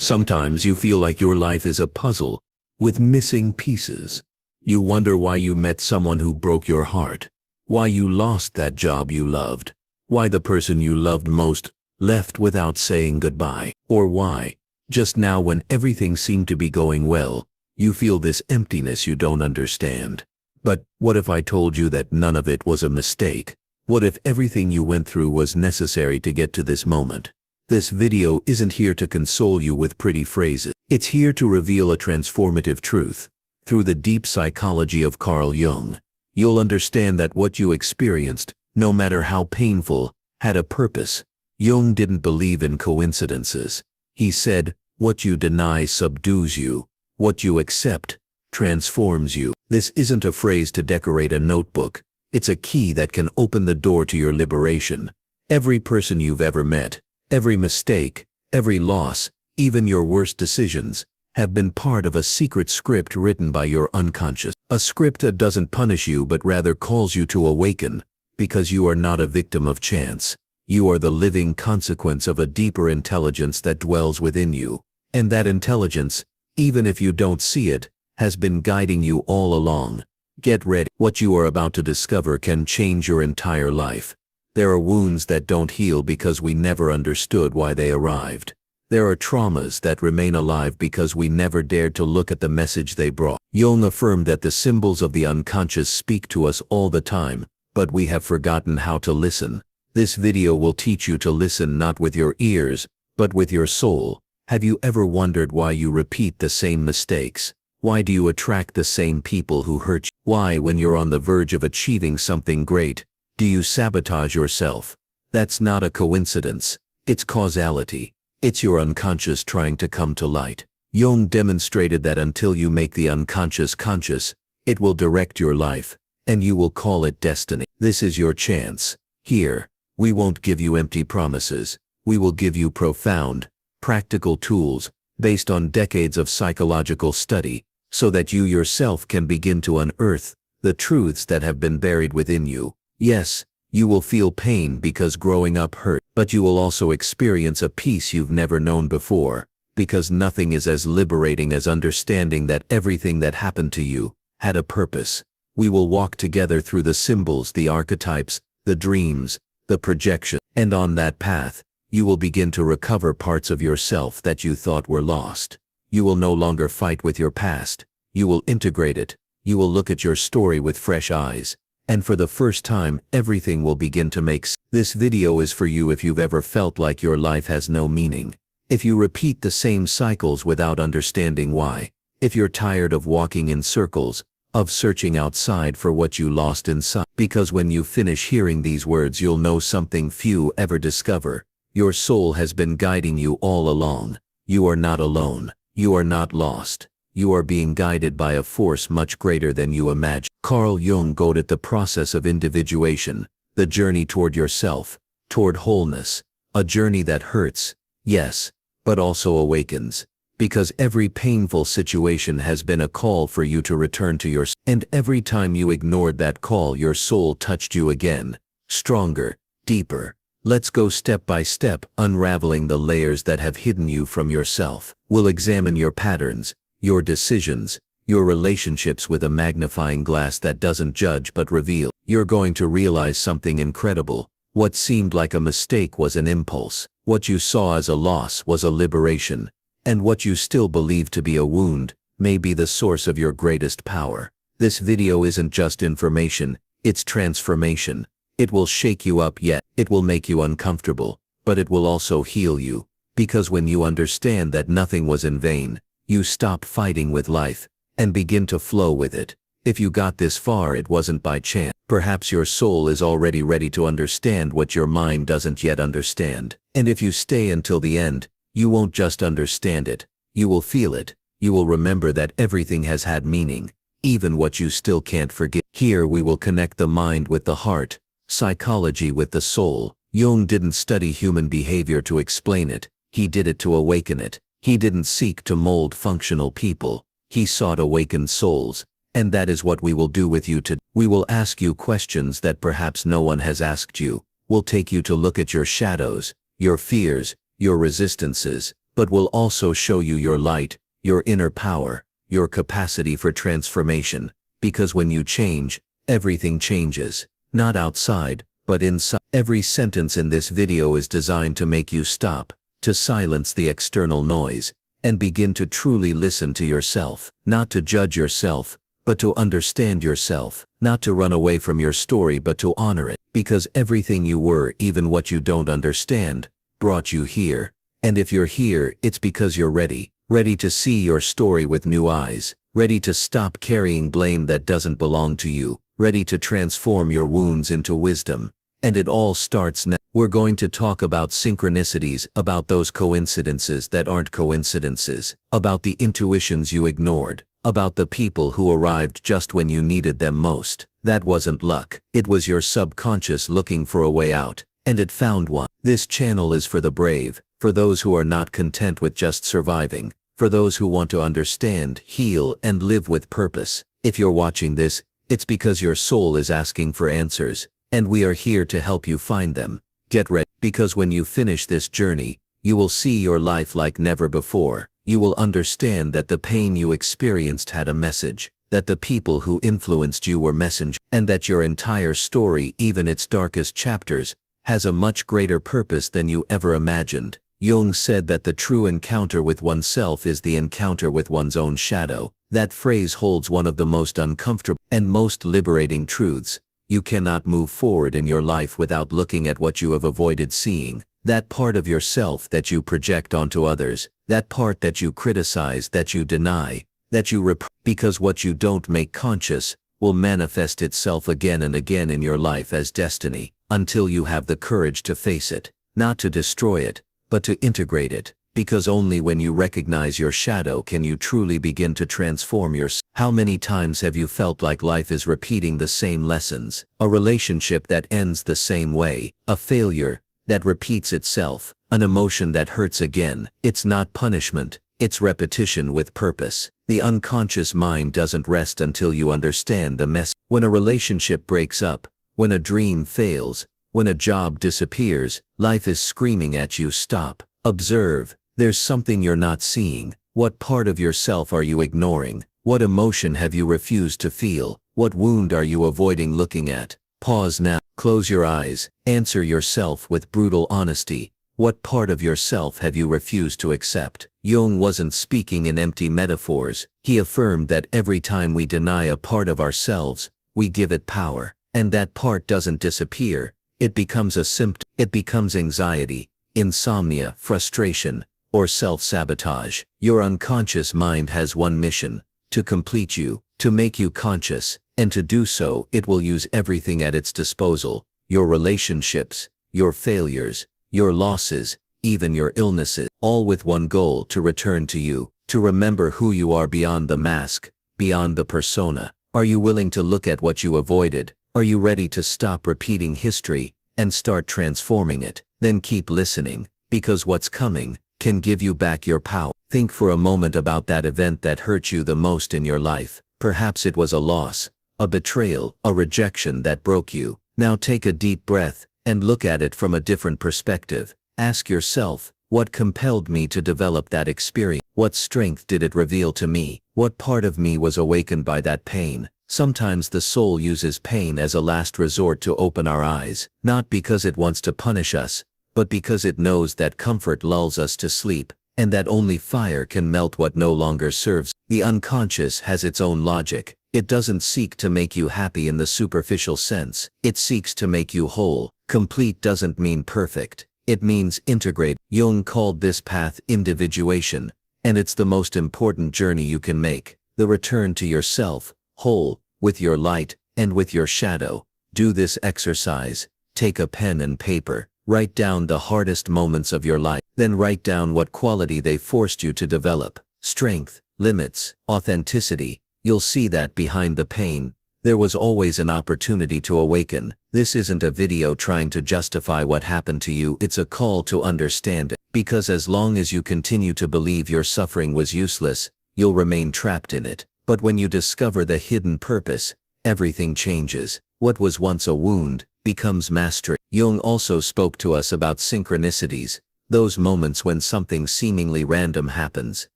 Sometimes you feel like your life is a puzzle with missing pieces. You wonder why you met someone who broke your heart, why you lost that job you loved, why the person you loved most left without saying goodbye, or why, just now when everything seemed to be going well, you feel this emptiness you don't understand. But what if I told you that none of it was a mistake? What if everything you went through was necessary to get to this moment? This video isn't here to console you with pretty phrases. It's here to reveal a transformative truth. Through the deep psychology of Carl Jung, you'll understand that what you experienced, no matter how painful, had a purpose. Jung didn't believe in coincidences. He said, what you deny subdues you. What you accept transforms you. This isn't a phrase to decorate a notebook. It's a key that can open the door to your liberation. Every person you've ever met, every mistake, every loss, even your worst decisions, have been part of a secret script written by your unconscious. A script that doesn't punish you but rather calls you to awaken, because you are not a victim of chance. You are the living consequence of a deeper intelligence that dwells within you. And that intelligence, even if you don't see it, has been guiding you all along. Get ready. What you are about to discover can change your entire life. There are wounds that don't heal because we never understood why they arrived. There are traumas that remain alive because we never dared to look at the message they brought. Jung affirmed that the symbols of the unconscious speak to us all the time, but we have forgotten how to listen. This video will teach you to listen not with your ears, but with your soul. Have you ever wondered why you repeat the same mistakes? Why do you attract the same people who hurt you? Why, when you're on the verge of achieving something great, do you sabotage yourself? That's not a coincidence. It's causality. It's your unconscious trying to come to light. Jung demonstrated that until you make the unconscious conscious, it will direct your life, and you will call it destiny. This is your chance. Here, we won't give you empty promises. We will give you profound, practical tools based on decades of psychological study, so that you yourself can begin to unearth the truths that have been buried within you. Yes, you will feel pain because growing up hurt, but you will also experience a peace you've never known before, because nothing is as liberating as understanding that everything that happened to you had a purpose. We will walk together through the symbols, the archetypes, the dreams, the projection, and on that path, you will begin to recover parts of yourself that you thought were lost. You will no longer fight with your past. You will integrate it. You will look at your story with fresh eyes. And for the first time, everything will begin to make sense. This video is for you if you've ever felt like your life has no meaning. If you repeat the same cycles without understanding why. If you're tired of walking in circles, of searching outside for what you lost inside. Because when you finish hearing these words, you'll know something few ever discover. Your soul has been guiding you all along. You are not alone. You are not lost. You are being guided by a force much greater than you imagine. Carl Jung called it the process of individuation, the journey toward yourself, toward wholeness, a journey that hurts, yes, but also awakens. Because every painful situation has been a call for you to return to yourself. And every time you ignored that call, your soul touched you again, stronger, deeper. Let's go step by step, unraveling the layers that have hidden you from yourself. We'll examine your patterns, your decisions, your relationships with a magnifying glass that doesn't judge but reveal. You're going to realize something incredible. What seemed like a mistake was an impulse. What you saw as a loss was a liberation. And what you still believe to be a wound may be the source of your greatest power. This video isn't just information, it's transformation. It will shake you up, yet it will make you uncomfortable, but it will also heal you. Because when you understand that nothing was in vain, you stop fighting with life and begin to flow with it. If you got this far, it wasn't by chance. Perhaps your soul is already ready to understand what your mind doesn't yet understand. And if you stay until the end, you won't just understand it, you will feel it. You will remember that everything has had meaning, even what you still can't forget. Here we will connect the mind with the heart, psychology with the soul. Jung didn't study human behavior to explain it, he did it to awaken it. He didn't seek to mold functional people, he sought awakened souls. And that is what we will do with you today. We will ask you questions that perhaps no one has asked you. We'll take you to look at your shadows, your fears, your resistances, but will also show you your light, your inner power, your capacity for transformation, because when you change, everything changes, not outside, but inside. Every sentence in this video is designed to make you stop, to silence the external noise, and begin to truly listen to yourself, not to judge yourself, but to understand yourself, not to run away from your story but to honor it, because everything you were, even what you don't understand, brought you here. And if you're here, it's because you're ready to see your story with new eyes, ready to stop carrying blame that doesn't belong to you, ready to transform your wounds into wisdom. And it all starts now. We're going to talk about synchronicities, about those coincidences that aren't coincidences, about the intuitions you ignored, about the people who arrived just when you needed them most. That wasn't luck. It was your subconscious looking for a way out, and it found one. This channel is for the brave, for those who are not content with just surviving, for those who want to understand, heal, and live with purpose. If you're watching this, it's because your soul is asking for answers, and we are here to help you find them. Get ready, because when you finish this journey, you will see your life like never before. You will understand that the pain you experienced had a message, that the people who influenced you were messengers, and that your entire story, even its darkest chapters, has a much greater purpose than you ever imagined. Jung said that the true encounter with oneself is the encounter with one's own shadow. That phrase holds one of the most uncomfortable and most liberating truths. You cannot move forward in your life without looking at what you have avoided seeing. That part of yourself that you project onto others, that part that you criticize, that you deny, that you repress, because what you don't make conscious will manifest itself again and again in your life as destiny, until you have the courage to face it, not to destroy it, but to integrate it, because only when you recognize your shadow can you truly begin to transform yourself. How many times have you felt like life is repeating the same lessons? A relationship that ends the same way, a failure that repeats itself, an emotion that hurts again. It's not punishment, it's repetition with purpose. The unconscious mind doesn't rest until you understand the mess. When a relationship breaks up, when a dream fails, when a job disappears, life is screaming at you, stop, observe. There's something you're not seeing. What part of yourself are you ignoring? What emotion have you refused to feel? What wound are you avoiding looking at? Pause now, close your eyes, answer yourself with brutal honesty. What part of yourself have you refused to accept? Jung wasn't speaking in empty metaphors. He affirmed that every time we deny a part of ourselves, we give it power. And that part doesn't disappear. It becomes a symptom. It becomes anxiety, insomnia, frustration, or self-sabotage. Your unconscious mind has one mission: to complete you, to make you conscious, and to do so, it will use everything at its disposal: your relationships, your failures, your losses, even your illnesses, all with one goal: to return to you, to remember who you are beyond the mask, beyond the persona. Are you willing to look at what you avoided? Are you ready to stop repeating history and start transforming it? Then keep listening, because what's coming can give you back your power. Think for a moment about that event that hurt you the most in your life. Perhaps it was a loss, a betrayal, a rejection that broke you. Now take a deep breath and look at it from a different perspective. Ask yourself, what compelled me to develop that experience? What strength did it reveal to me? What part of me was awakened by that pain? Sometimes the soul uses pain as a last resort to open our eyes, not because it wants to punish us, but because it knows that comfort lulls us to sleep, and that only fire can melt what no longer serves. The unconscious has its own logic. It doesn't seek to make you happy in the superficial sense. It seeks to make you whole. Complete doesn't mean perfect. It means integrate. Jung called this path individuation, and it's the most important journey you can make. The return to yourself, whole, with your light, and with your shadow. Do this exercise. Take a pen and paper. Write down the hardest moments of your life. Then write down what quality they forced you to develop. Strength, limits, authenticity. You'll see that behind the pain, there was always an opportunity to awaken. This isn't a video trying to justify what happened to you. It's a call to understand it. Because as long as you continue to believe your suffering was useless, you'll remain trapped in it. But when you discover the hidden purpose, everything changes. What was once a wound becomes mastery. Jung also spoke to us about synchronicities, Those moments when something seemingly random happens,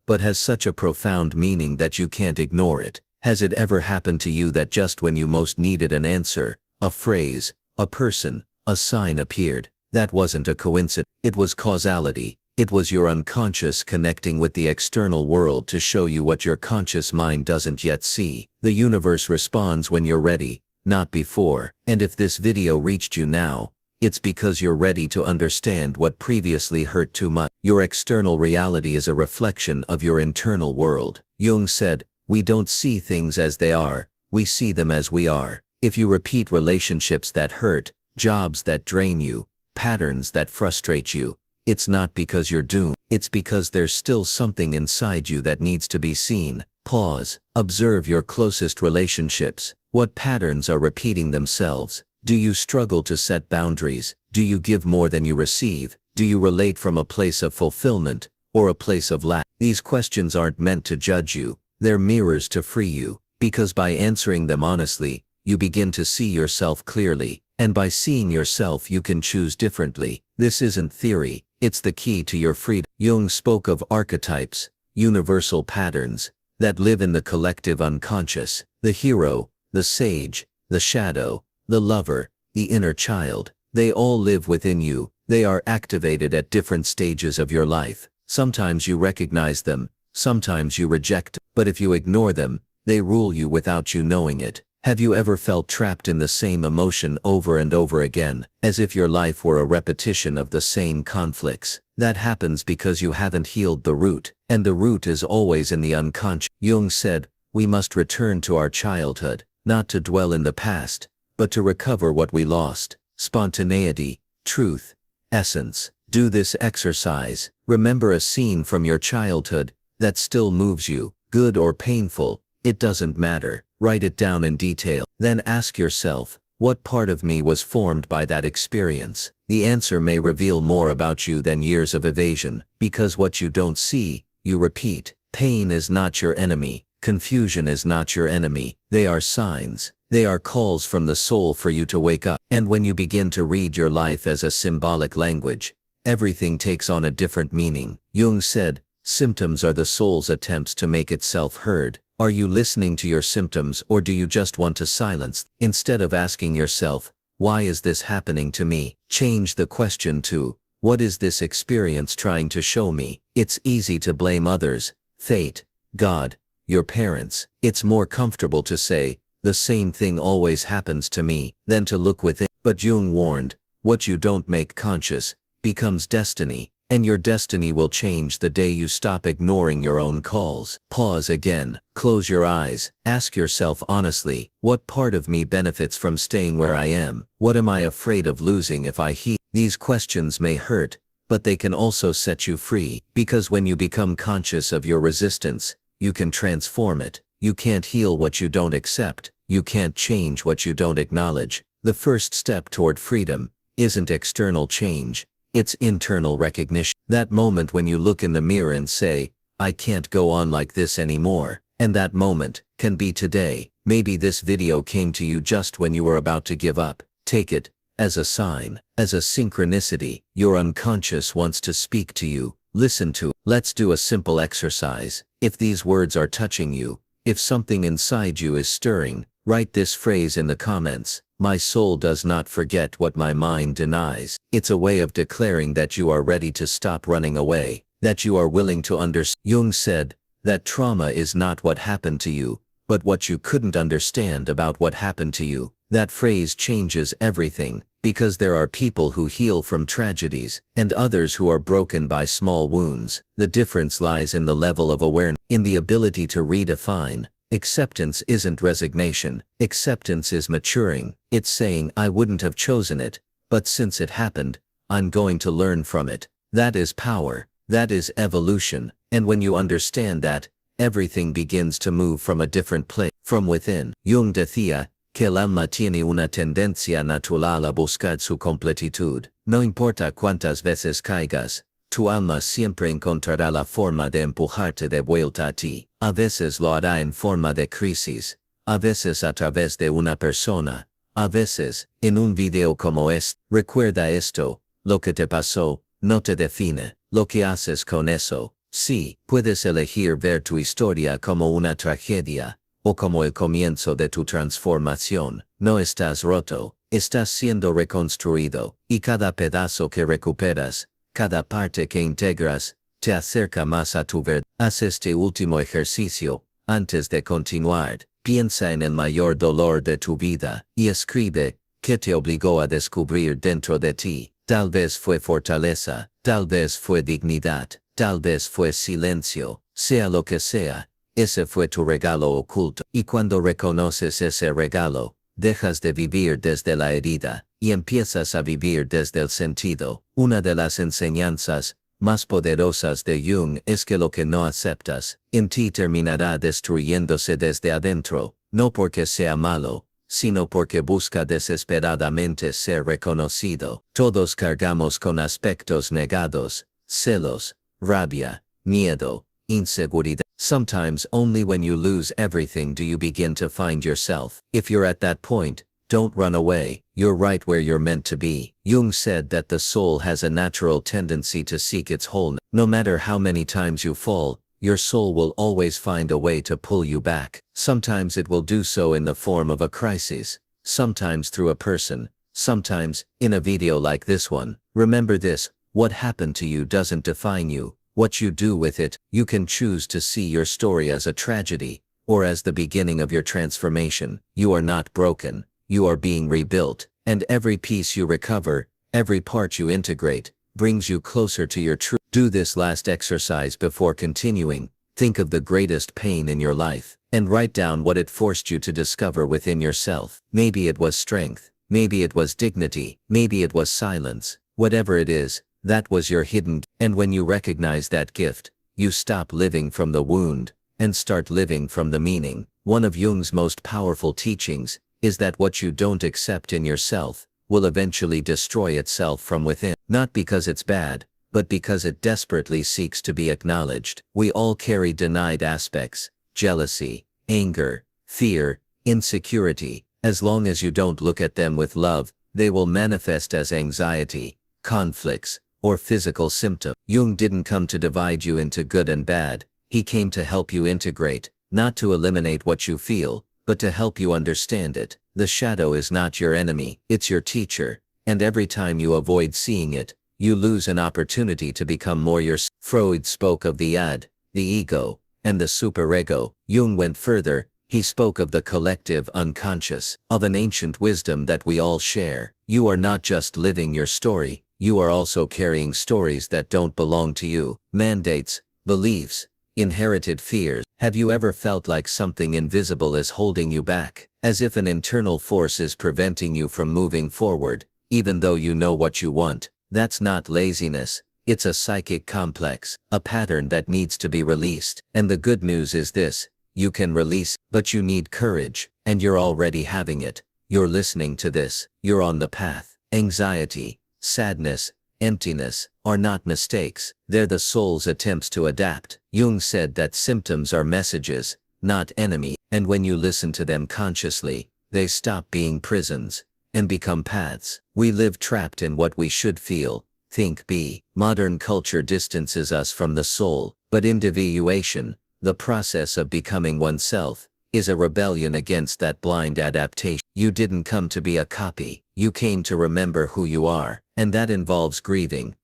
but has such a profound meaning that you can't ignore it. Has it ever happened to you that just when you most needed an answer, a phrase, a person, a sign appeared? That wasn't a coincidence. It was causality. It was your unconscious connecting with the external world to show you what your conscious mind doesn't yet see. The universe responds when you're ready, not before. And if this video reached you now, it's because you're ready to understand what previously hurt too much. Your external reality is a reflection of your internal world. Jung said, "We don't see things as they are, we see them as we are." If you repeat relationships that hurt, jobs that drain you, patterns that frustrate you, it's not because you're doomed. It's because there's still something inside you that needs to be seen. Pause. Observe your closest relationships. What patterns are repeating themselves? Do you struggle to set boundaries? Do you give more than you receive? Do you relate from a place of fulfillment or a place of lack? These questions aren't meant to judge you. They're mirrors to free you, because by answering them honestly, you begin to see yourself clearly, and by seeing yourself you can choose differently. This isn't theory, it's the key to your freedom. Jung spoke of archetypes, universal patterns, that live in the collective unconscious. The hero, the sage, the shadow, the lover, the inner child, they all live within you. They are activated at different stages of your life. Sometimes you recognize them, sometimes you reject them, but if you ignore them, they rule you without you knowing it. Have you ever felt trapped in the same emotion over and over again, as if your life were a repetition of the same conflicts? That happens because you haven't healed the root, and the root is always in the unconscious. Jung said, we must return to our childhood, not to dwell in the past, but to recover what we lost: spontaneity, truth, essence. Do this exercise. Remember a scene from your childhood that still moves you, good or painful, it doesn't matter. Write it down in detail. Then ask yourself, what part of me was formed by that experience? The answer may reveal more about you than years of evasion, because what you don't see, you repeat. Pain is not your enemy. Confusion is not your enemy. They are signs. They are calls from the soul for you to wake up. And when you begin to read your life as a symbolic language, everything takes on a different meaning. Jung said, symptoms are the soul's attempts to make itself heard. Are you listening to your symptoms, or do you just want to silence? Instead of asking yourself, why is this happening to me? Change the question to, what is this experience trying to show me? It's easy to blame others, fate, God, your parents. It's more comfortable to say, the same thing always happens to me, than to look within. But Jung warned, what you don't make conscious becomes destiny, and your destiny will change the day you stop ignoring your own calls. Pause again, close your eyes, ask yourself honestly, what part of me benefits from staying where I am? What am I afraid of losing if I heal? These questions may hurt, but they can also set you free, because when you become conscious of your resistance, you can transform it. You can't heal what you don't accept. You can't change what you don't acknowledge. The first step toward freedom isn't external change. It's internal recognition. That moment when you look in the mirror and say, I can't go on like this anymore. And that moment can be today. Maybe this video came to you just when you were about to give up. Take it as a sign, as a synchronicity. Your unconscious wants to speak to you. Listen to it. Let's do a simple exercise. If these words are touching you, if something inside you is stirring, write this phrase in the comments. My soul does not forget what my mind denies. It's a way of declaring that you are ready to stop running away, that you are willing to understand. Jung said that trauma is not what happened to you, but what you couldn't understand about what happened to you. That phrase changes everything, because there are people who heal from tragedies, and others who are broken by small wounds. The difference lies in the level of awareness, in the ability to redefine. Acceptance isn't resignation. Acceptance is maturing. It's saying, I wouldn't have chosen it, but since it happened, I'm going to learn from it. That is power. That is evolution. And when you understand that, everything begins to move from a different place, from within. Jung decía que el alma tiene una tendencia natural a buscar su completitud. No importa cuántas veces caigas, tu alma siempre encontrará la forma de empujarte de vuelta a ti. A veces lo hará en forma de crisis, a veces a través de una persona, a veces en un video como este. Recuerda esto, lo que te pasó no te define. Lo que haces con eso, sí, puedes elegir ver tu historia como una tragedia, o como el comienzo de tu transformación. No estás roto, estás siendo reconstruido, y cada pedazo que recuperas, cada parte que integras, te acerca más a tu verdad. Haz este último ejercicio, antes de continuar. Piensa en el mayor dolor de tu vida, y escribe, ¿qué te obligó a descubrir dentro de ti? Tal vez fue fortaleza, tal vez fue dignidad, tal vez fue silencio, sea lo que sea, ese fue tu regalo oculto. Y cuando reconoces ese regalo, dejas de vivir desde la herida, y empiezas a vivir desde el sentido. Una de las enseñanzas más poderosas de Jung es que lo que no aceptas en ti terminará destruyéndose desde adentro, no porque sea malo, sino porque busca desesperadamente ser reconocido. Todos cargamos con aspectos negados, celos, rabia, miedo, inseguridad. Sometimes only when you lose everything do you begin to find yourself. If you're at that point, don't run away, you're right where you're meant to be. Jung said that the soul has a natural tendency to seek its wholeness. No matter how many times you fall, your soul will always find a way to pull you back. Sometimes it will do so in the form of a crisis, sometimes through a person, sometimes in a video like this one. Remember this, what happened to you doesn't define you. What you do with it, you can choose to see your story as a tragedy, or as the beginning of your transformation. You are not broken. You are being rebuilt, and every piece you recover, every part you integrate, brings you closer to your truth. Do this last exercise before continuing. Think of the greatest pain in your life, and write down what it forced you to discover within yourself. Maybe it was strength, maybe it was dignity, maybe it was silence. Whatever it is, that was your hidden. And when you recognize that gift, you stop living from the wound, and start living from the meaning. One of Jung's most powerful teachings is that what you don't accept in yourself will eventually destroy itself from within. Not because it's bad, but because it desperately seeks to be acknowledged. We all carry denied aspects, jealousy, anger, fear, insecurity. As long as you don't look at them with love, they will manifest as anxiety, conflicts, or physical symptoms. Jung didn't come to divide you into good and bad, he came to help you integrate, not to eliminate what you feel, but to help you understand it. The shadow is not your enemy, it's your teacher, and every time you avoid seeing it, you lose an opportunity to become more yourself. Freud spoke of the ad, the ego, and the superego. Jung went further, he spoke of the collective unconscious, of an ancient wisdom that we all share. You are not just living your story, you are also carrying stories that don't belong to you, mandates, beliefs, inherited fears. Have you ever felt like something invisible is holding you back, as if an internal force is preventing you from moving forward, even though you know what you want? That's not laziness, it's a psychic complex, a pattern that needs to be released. And the good news is this, you can release, but you need courage, and you're already having it. You're listening to this, you're on the path. Anxiety, sadness, emptiness, are not mistakes, they're the soul's attempts to adapt. Jung said that symptoms are messages, not enemy, and when you listen to them consciously, they stop being prisons, and become paths. We live trapped in what we should feel, think, be. Modern culture distances us from the soul, but individuation, the process of becoming oneself, is a rebellion against that blind adaptation. You didn't come to be a copy, you came to remember who you are, and that involves grieving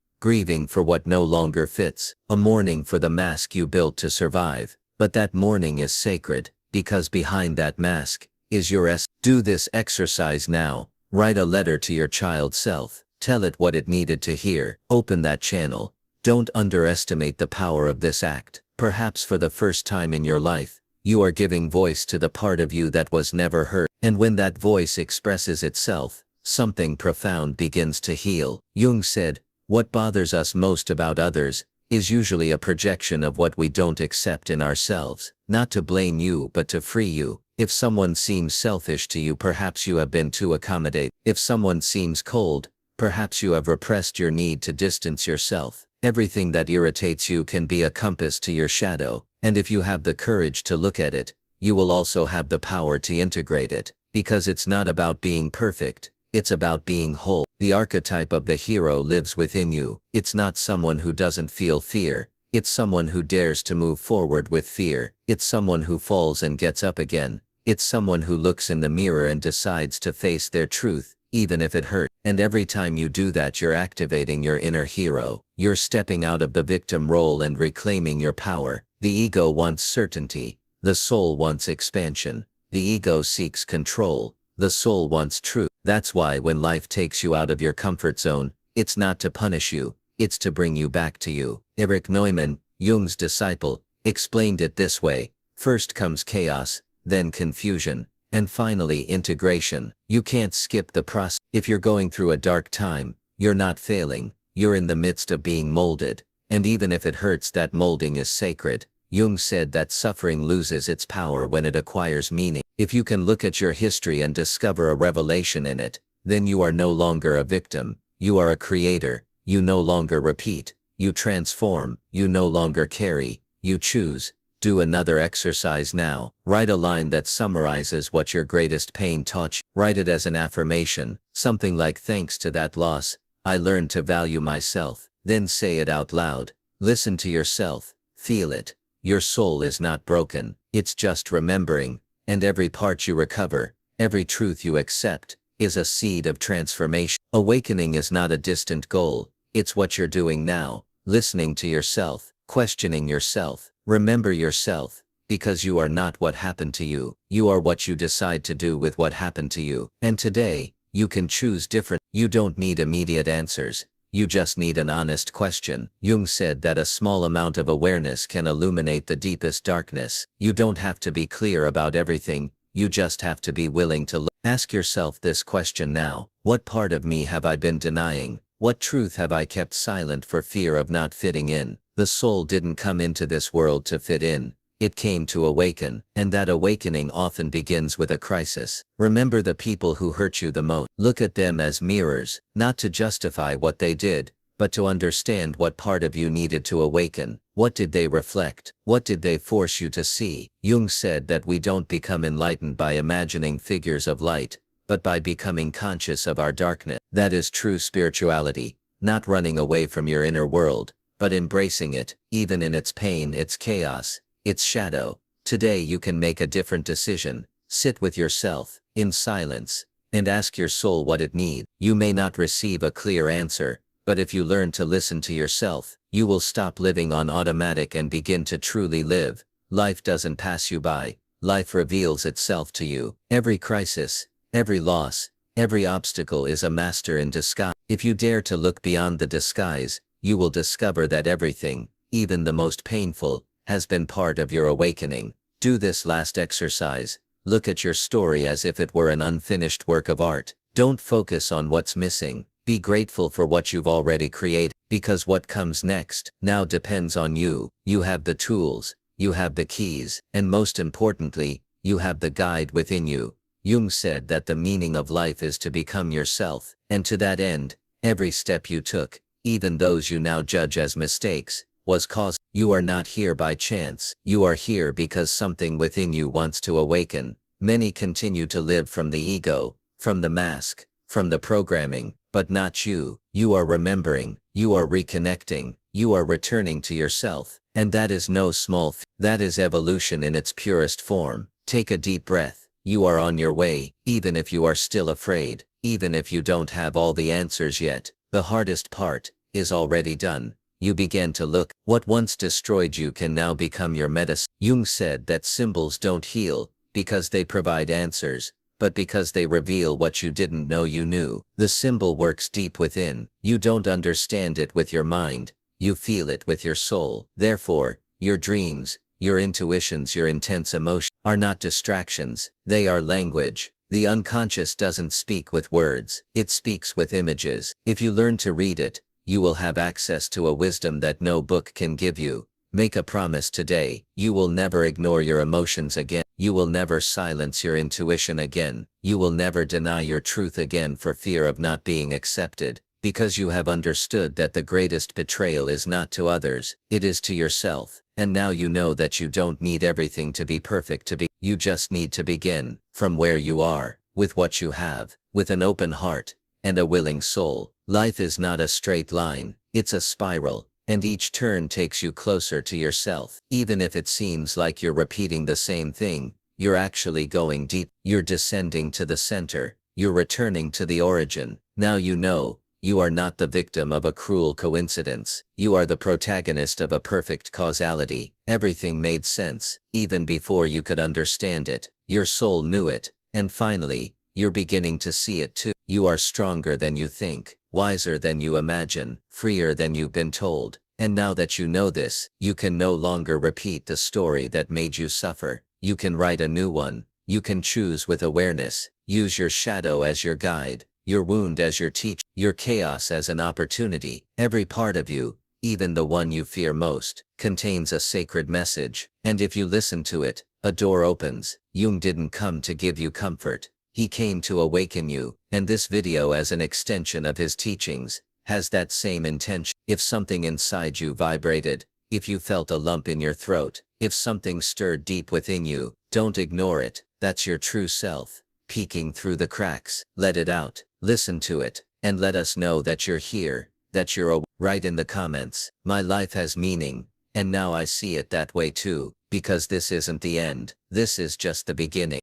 for what no longer fits, a mourning for the mask you built to survive. But that mourning is sacred, because behind that mask is your essence. Do this exercise now, write a letter to your child self, tell it what it needed to hear, open that channel. Don't underestimate the power of this act. Perhaps for the first time in your life, you are giving voice to the part of you that was never heard, and when that voice expresses itself, something profound begins to heal. Jung said, what bothers us most about others is usually a projection of what we don't accept in ourselves. Not to blame you but to free you. If someone seems selfish to you, perhaps you have been too accommodating. If someone seems cold, perhaps you have repressed your need to distance yourself. Everything that irritates you can be a compass to your shadow, and if you have the courage to look at it, you will also have the power to integrate it, because it's not about being perfect, it's about being whole. The archetype of the hero lives within you. It's not someone who doesn't feel fear. It's someone who dares to move forward with fear. It's someone who falls and gets up again. It's someone who looks in the mirror and decides to face their truth, even if it hurts. And every time you do that, you're activating your inner hero. You're stepping out of the victim role and reclaiming your power. The ego wants certainty. The soul wants expansion. The ego seeks control. The soul wants truth. That's why when life takes you out of your comfort zone, it's not to punish you, it's to bring you back to you. Erich Neumann, Jung's disciple, explained it this way: first comes chaos, then confusion, and finally integration. You can't skip the process. If you're going through a dark time, you're not failing, you're in the midst of being molded. And even if it hurts, that molding is sacred. Jung said that suffering loses its power when it acquires meaning. If you can look at your history and discover a revelation in it, then you are no longer a victim, you are a creator. You no longer repeat, you transform, you no longer carry, you choose. Do another exercise now. Write a line that summarizes what your greatest pain taught you. Write it as an affirmation, something like, thanks to that loss, I learned to value myself. Then say it out loud. Listen to yourself, feel it. Your soul is not broken, it's just remembering, and every part you recover, every truth you accept, is a seed of transformation. Awakening is not a distant goal, it's what you're doing now, listening to yourself, questioning yourself. Remember yourself, because you are not what happened to you, you are what you decide to do with what happened to you. And today, you can choose different. You don't need immediate answers. You just need an honest question. Jung said that a small amount of awareness can illuminate the deepest darkness. You don't have to be clear about everything, you just have to be willing to look. Ask yourself this question now: what part of me have I been denying? What truth have I kept silent for fear of not fitting in? The soul didn't come into this world to fit in. It came to awaken, and that awakening often begins with a crisis. Remember the people who hurt you the most. Look at them as mirrors, not to justify what they did, but to understand what part of you needed to awaken. What did they reflect? What did they force you to see? Jung said that we don't become enlightened by imagining figures of light, but by becoming conscious of our darkness. That is true spirituality, not running away from your inner world, but embracing it, even in its pain, its chaos, its shadow. Today you can make a different decision. Sit with yourself, in silence, and ask your soul what it needs. You may not receive a clear answer, but if you learn to listen to yourself, you will stop living on automatic and begin to truly live. Life doesn't pass you by, life reveals itself to you. Every crisis, every loss, every obstacle is a master in disguise. If you dare to look beyond the disguise, you will discover that everything, even the most painful, has been part of your awakening. Do this last exercise. Look at your story as if it were an unfinished work of art. Don't focus on what's missing. Be grateful for what you've already created, because what comes next now depends on you. You have the tools, you have the keys, and most importantly, you have the guide within you. Jung said that the meaning of life is to become yourself, and to that end, every step you took, even those you now judge as mistakes, was caused. You are not here by chance. You are here because something within you wants to awaken. Many continue to live from the ego, from the mask, from the programming, but not you. You are remembering, you are reconnecting, you are returning to yourself, and that is no small feat. That is evolution in its purest form. Take a deep breath. You are on your way, even if you are still afraid, even if you don't have all the answers yet. The hardest part is already done. You began to look. What once destroyed you can now become your medicine. Jung said that symbols don't heal because they provide answers, but because they reveal what you didn't know you knew. The symbol works deep within. You don't understand it with your mind, you feel it with your soul. Therefore, your dreams, your intuitions, your intense emotions are not distractions, they are language. The unconscious doesn't speak with words, it speaks with images. If you learn to read it, you will have access to a wisdom that no book can give you. Make a promise today. You will never ignore your emotions again. You will never silence your intuition again. You will never deny your truth again for fear of not being accepted, because you have understood that the greatest betrayal is not to others, it is to yourself. And now you know that you don't need everything to be perfect to be. You just need to begin, from where you are, with what you have, with an open heart, and a willing soul. Life is not a straight line, it's a spiral, and each turn takes you closer to yourself. Even if it seems like you're repeating the same thing, you're actually going deep. You're descending to the center, you're returning to the origin. Now you know, you are not the victim of a cruel coincidence. You are the protagonist of a perfect causality. Everything made sense, even before you could understand it. Your soul knew it, and finally, you're beginning to see it too. You are stronger than you think, wiser than you imagine, freer than you've been told. And now that you know this, you can no longer repeat the story that made you suffer. You can write a new one. You can choose with awareness. Use your shadow as your guide, your wound as your teacher, your chaos as an opportunity. Every part of you, even the one you fear most, contains a sacred message. And if you listen to it, a door opens. Jung didn't come to give you comfort. He came to awaken you, and this video, as an extension of his teachings, has that same intention. If something inside you vibrated, if you felt a lump in your throat, if something stirred deep within you, don't ignore it. That's your true self, peeking through the cracks. Let it out, listen to it, and let us know that you're here, that you're aware. Write in the comments, "My life has meaning, and now I see it that way too," because this isn't the end, this is just the beginning.